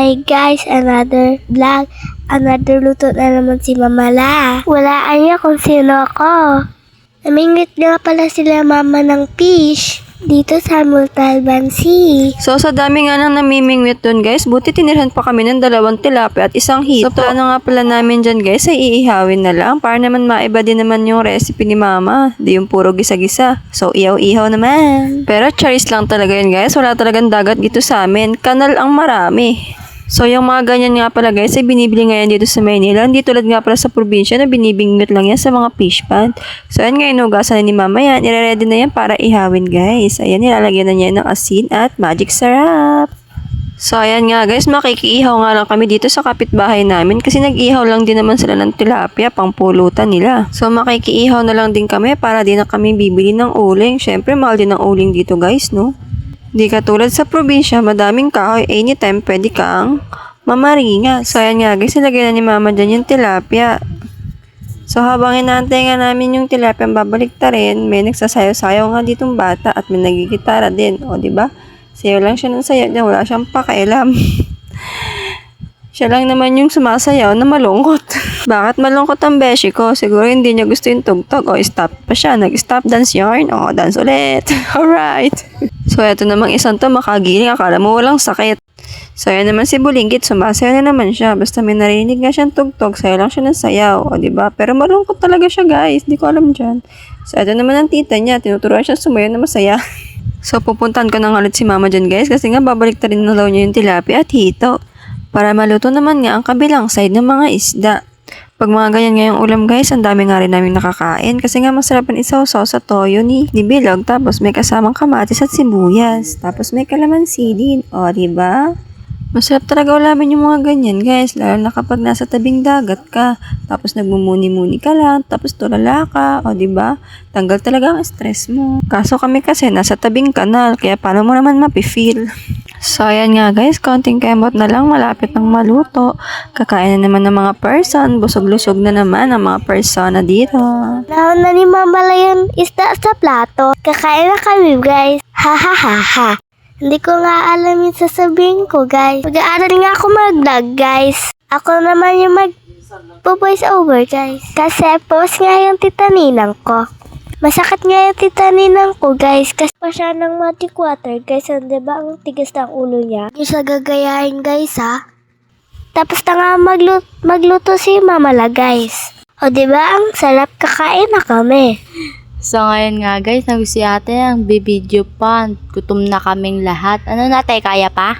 Hi guys, another vlog. Another luto na naman si Mama La. Walaan niya kung sino ako. Namingwit nga pala sila mama ng fish dito sa Montalban Sea. So, sa dami nga nang namimingwit dun, guys, buti tinirhan pa kami ng 2 tilapia at 1 hito. So, plano nga pala namin dyan, guys, ay iihawin na lang para naman maiba din naman yung recipe ni Mama. Di yung puro gisa-gisa. So, ihaw-ihaw naman. Pero charis lang talaga yun, guys. Wala talagang dagat dito sa amin. Kanal ang marami. So, yung mga ganyan nga pala, guys, ay binibili ngayon dito sa Maynila. Hindi tulad nga pala sa probinsya na binibingwit lang yan sa mga fish pond. So, ayan nga, inugasan ni Mama yan. Nire-ready na yan para ihawin, guys. Ayan, nilalagyan na niya ng asin at magic sarap. So, ayan nga, guys, makikiihaw nga lang kami dito sa kapitbahay namin kasi nag-ihaw lang din naman sila ng tilapia pang pulutan nila. So, makikiihaw na lang din kami para di na kami bibili ng uling. Syempre, mahal din ang uling dito, guys, no? Di katulad sa probinsya, madaming kahoy, anytime pwede kang mamaringa. So, ayan nga guys, nilagay na ni Mama dyan yung tilapia. So, habang inaantay nga namin yung tilapia babalik ta rin, may nagsasayaw-sayaw nga ditong bata at may nagigitara din. O, diba? Sayaw lang siya ng sayaw niya, wala siyang pakialam. Siya lang naman yung sumasayaw na malungkot. Bakit malungkot ang beshi ko? Siguro hindi niya gusto yung tugtog. O, stop pa siya. Nag-stop dance yarn. O, dance ulit. Alright. So, eto namang isang to makagiling. Akala mo walang sakit. So, yan naman si Bulinggit. Sumasayaw na naman siya. Basta may narinig nga siyang tugtog. Sayaw lang siya ng sayaw. O, diba? Pero malungkot talaga siya, guys. Di ko alam dyan. So, eto naman ang tita niya. Tinuturuan siya sumayaw na masaya. So, pupuntahan ko na nga ulit si Mama dyan, guys. Kasi nga, babalik ta rin na daw niya yung tilapia at hito. Para maluto naman nga ang kabilang side ng mga isda. Pag mga ganyan ngayong ulam, guys, ang dami nga rin namin nakakain. Kasi nga masarap ang isaw-saw sa toyo ni Bilog. Tapos may kasamang kamatis at sibuyas. Tapos may kalamansi din. O, diba? Masarap talaga ulamin yung mga ganyan, guys. Lalo na kapag nasa tabing dagat ka. Tapos nagmumuni-muni ka lang. Tapos tulala ka. O, diba? Tanggal talaga ang stress mo. Kaso kami kasi nasa tabing kanal. Kaya paano mo naman mapifeel? So, ayan nga guys, konting kembot na lang, malapit ng maluto. Kakain na naman ng mga person, busog-lusog na naman ang mga persona dito. Naon na ni Mama La yung isda sa plato. Kakain na kami guys. Ha ha ha ha. Hindi ko nga alam yung sasabihin ko guys. Mag-aaral nga ako mag-vlog guys. Ako naman yung mag-voice over guys. Kasi post nga yung titaninang ko. Masakit nga yung titaninang ko guys. Kasi pa siya ng matic water guys. Diba ang tigas ng ulo niya? Yung sa gagayahin guys ha. Tapos na nga magluto si Mama La guys. O diba ang sarap, kakain na kami. So ngayon nga guys, si ate ang bibidyo pa. Gutom na kaming lahat. Ano natin, kaya pa?